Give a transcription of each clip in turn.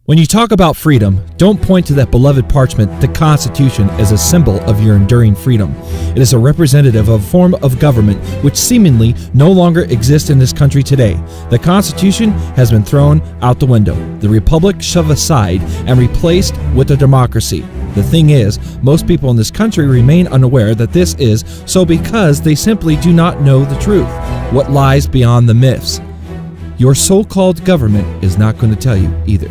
When you talk about freedom, don't point to that beloved parchment, the Constitution, as a symbol of your enduring freedom. It is a representative of a form of government which seemingly no longer exists in this country today. The Constitution has been thrown out the window, the Republic shoved aside and replaced with a democracy. The thing is, most people in this country remain unaware that this is so because they simply do not know the truth, what lies beyond the myths. Your so-called government is not going to tell you either.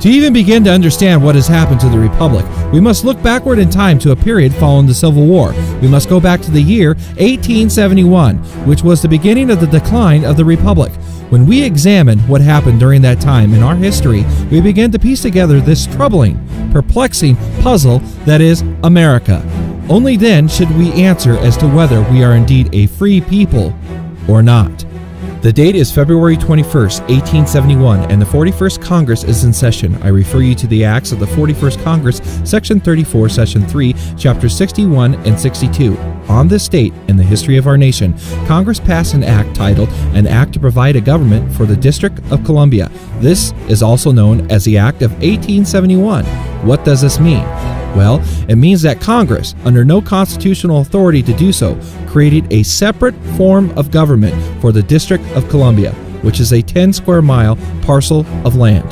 To even begin to understand what has happened to the Republic, we must look backward in time to a period following the Civil War. We must go back to the year 1871, which was the beginning of the decline of the Republic. When we examine what happened during that time in our history, we begin to piece together this troubling, perplexing puzzle that is America. Only then should we answer as to whether we are indeed a free people or not. The date is February 21st, 1871, and the 41st Congress is in session. I refer you to the Acts of the 41st Congress, Section 34, Session 3, Chapters 61 and 62. On this date in the history of our nation, Congress passed an act titled An Act to Provide a Government for the District of Columbia. This is also known as the Act of 1871. What does this mean? Well, it means that Congress, under no constitutional authority to do so, created a separate form of government for the District of Columbia, which is a 10 square mile parcel of land.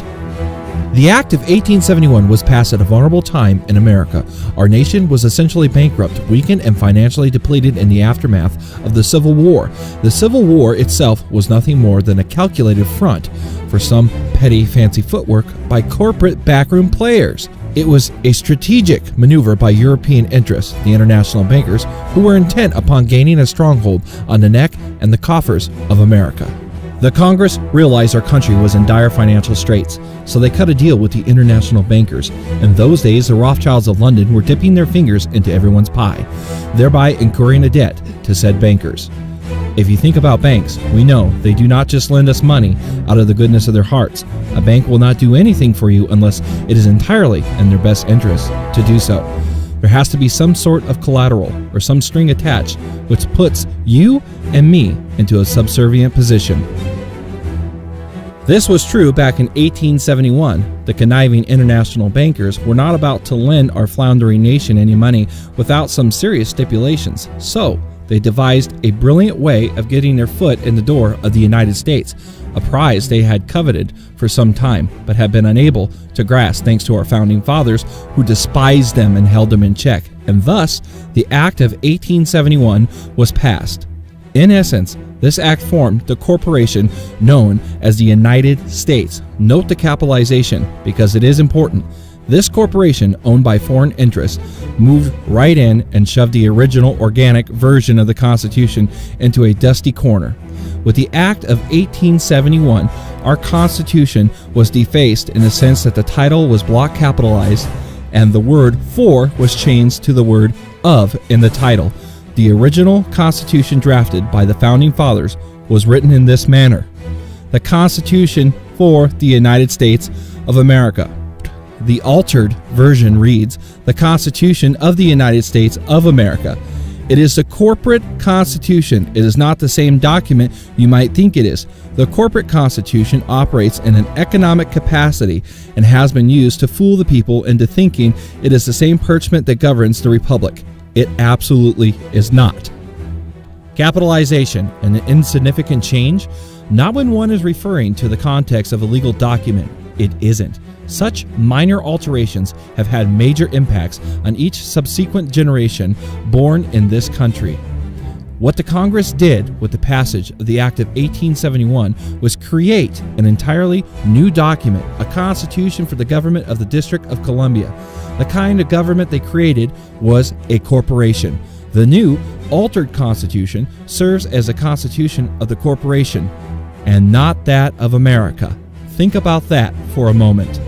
The Act of 1871 was passed at a vulnerable time in America. Our nation was essentially bankrupt, weakened, and financially depleted in the aftermath of the Civil War. The Civil War itself was nothing more than a calculated front for some petty fancy footwork by corporate backroom players. It was a strategic maneuver by European interests, the international bankers, who were intent upon gaining a stronghold on the neck and the coffers of America. The Congress realized our country was in dire financial straits, so they cut a deal with the international bankers. In those days, the Rothschilds of London were dipping their fingers into everyone's pie, thereby incurring a debt to said bankers. If you think about banks, we know they do not just lend us money out of the goodness of their hearts. A bank will not do anything for you unless it is entirely in their best interest to do so. There has to be some sort of collateral or some string attached which puts you and me into a subservient position. This was true back in 1871. The conniving international bankers were not about to lend our floundering nation any money without some serious stipulations. So, they devised a brilliant way of getting their foot in the door of the United States, a prize they had coveted for some time, but had been unable to grasp thanks to our founding fathers who despised them and held them in check. And thus, the Act of 1871 was passed. In essence, this act formed the corporation known as the United States. Note the capitalization because it is important. This corporation, owned by foreign interests, moved right in and shoved the original organic version of the Constitution into a dusty corner. With the Act of 1871, our Constitution was defaced in the sense that the title was block capitalized and the word for was changed to the word of in the title. The original Constitution drafted by the Founding Fathers was written in this manner: the Constitution for the United States of America. The altered version reads, the Constitution of the United States of America. It is the corporate constitution. It is not the same document you might think it is. The corporate constitution operates in an economic capacity and has been used to fool the people into thinking it is the same parchment that governs the republic. It absolutely is not. Capitalization, an insignificant change, not when one is referring to the context of a legal document. It isn't. Such minor alterations have had major impacts on each subsequent generation born in this country. What the Congress did with the passage of the Act of 1871 was create an entirely new document, a constitution for the government of the District of Columbia. The kind of government they created was a corporation. The new, altered constitution serves as a constitution of the corporation and not that of America. Think about that for a moment.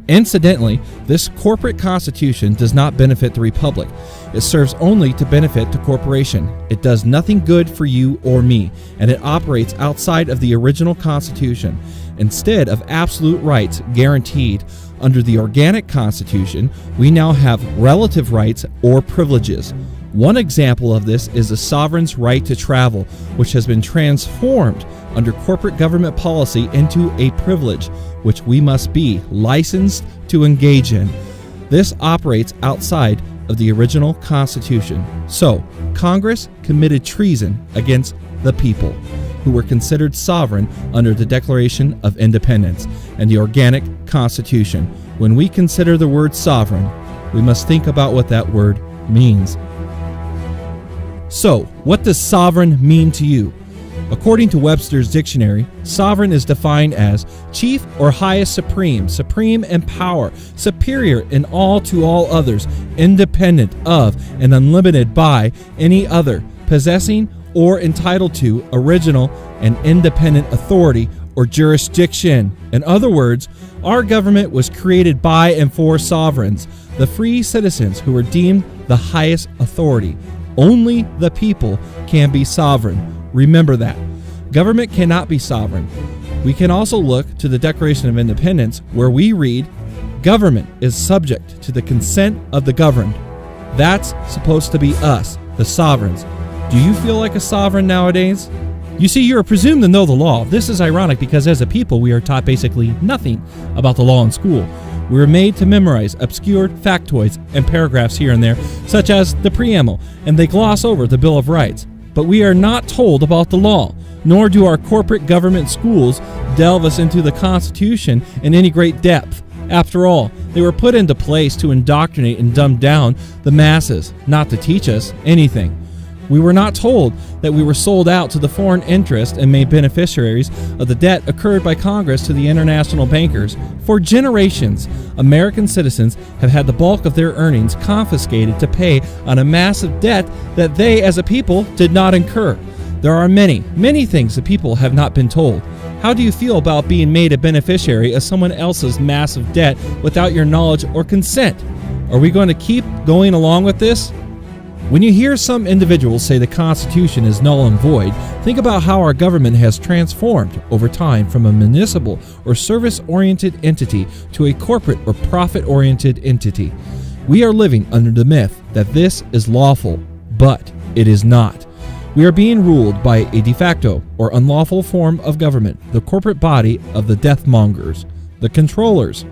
Incidentally, this corporate constitution does not benefit the republic. It serves only to benefit the corporation. It does nothing good for you or me, and it operates outside of the original constitution. Instead of absolute rights guaranteed under the organic constitution, we now have relative rights or privileges. One example of this is the sovereign's right to travel, which has been transformed under corporate government policy into a privilege, which we must be licensed to engage in. This operates outside of the original Constitution. So, Congress committed treason against the people, who were considered sovereign under the Declaration of Independence and the organic Constitution. When we consider the word sovereign, we must think about what that word means. So, what does sovereign mean to you? According to Webster's dictionary, sovereign is defined as chief or highest supreme, supreme in power, superior in all to all others, independent of and unlimited by any other, possessing or entitled to original and independent authority or jurisdiction. In other words, our government was created by and for sovereigns, the free citizens who were deemed the highest authority. Only the people can be sovereign. Remember that. Government cannot be sovereign. We can also look to the Declaration of Independence, where we read, "Government is subject to the consent of the governed." That's supposed to be us, the sovereigns. Do you feel like a sovereign nowadays? You see, you are presumed to know the law. This is ironic because as a people, we are taught basically nothing about the law in school. We are made to memorize obscure factoids and paragraphs here and there, such as the preamble, and they gloss over the Bill of Rights. But we are not told about the law, nor do our corporate government schools delve us into the Constitution in any great depth. After all, they were put into place to indoctrinate and dumb down the masses, not to teach us anything. We were not told that we were sold out to the foreign interest and made beneficiaries of the debt occurred by Congress to the international bankers. For generations, American citizens have had the bulk of their earnings confiscated to pay on a massive debt that they, as a people, did not incur. There are many, many things the people have not been told. How do you feel about being made a beneficiary of someone else's massive debt without your knowledge or consent? Are we going to keep going along with this? When you hear some individuals say the Constitution is null and void, think about how our government has transformed over time from a municipal or service-oriented entity to a corporate or profit-oriented entity. We are living under the myth that this is lawful, but it is not. We are being ruled by a de facto or unlawful form of government, the corporate body of the deathmongers, the controllers.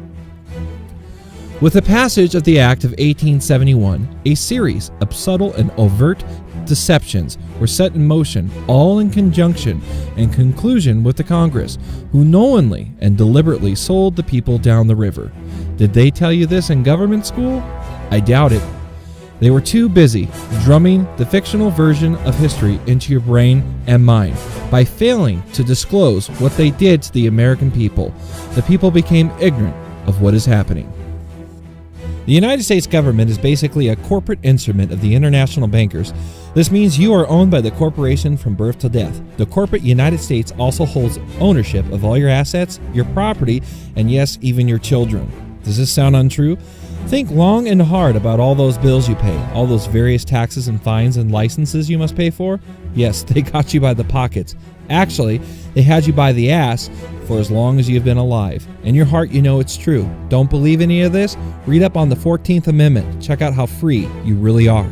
With the passage of the Act of 1871, a series of subtle and overt deceptions were set in motion, all in conjunction and conclusion with the Congress, who knowingly and deliberately sold the people down the river. Did they tell you this in government school? I doubt it. They were too busy drumming the fictional version of history into your brain and mind. By failing to disclose what they did to the American people, the people became ignorant of what is happening. The United States government is basically a corporate instrument of the international bankers. This means you are owned by the corporation from birth to death. The corporate United States also holds ownership of all your assets, your property, and yes, even your children. Does this sound untrue? Think long and hard about all those bills you pay, all those various taxes and fines and licenses you must pay for. Yes, they got you by the pockets. Actually, they had you by the ass for as long as you've been alive. In your heart, you know it's true. Don't believe any of this? Read up on the 14th Amendment. Check out how free you really are.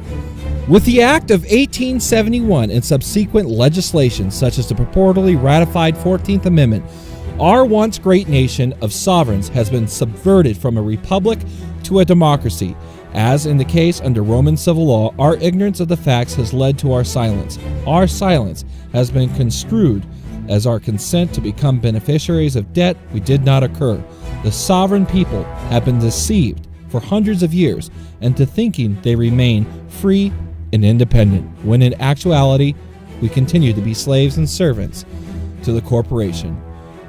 With the Act of 1871 and subsequent legislation, such as the purportedly ratified 14th Amendment, our once great nation of sovereigns has been subverted from a republic to a democracy. As in the case under Roman civil law, our ignorance of the facts has led to our silence. Our silence has been construed as our consent to become beneficiaries of debt we did not incur. The sovereign people have been deceived for hundreds of years into thinking they remain free and independent, when in actuality, we continue to be slaves and servants to the corporation.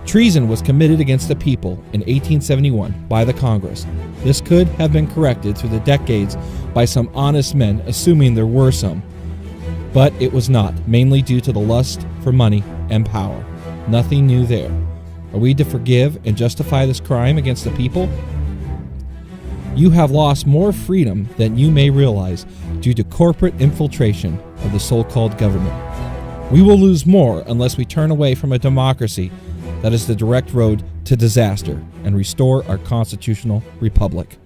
Treason was committed against the people in 1871 by the Congress. This could have been corrected through the decades by some honest men, assuming there were some. But it was not, mainly due to the lust for money and power. Nothing new there. Are we to forgive and justify this crime against the people? You have lost more freedom than you may realize due to corporate infiltration of the so-called government. We will lose more unless we turn away from a democracy that is the direct road to disaster and restore our constitutional republic.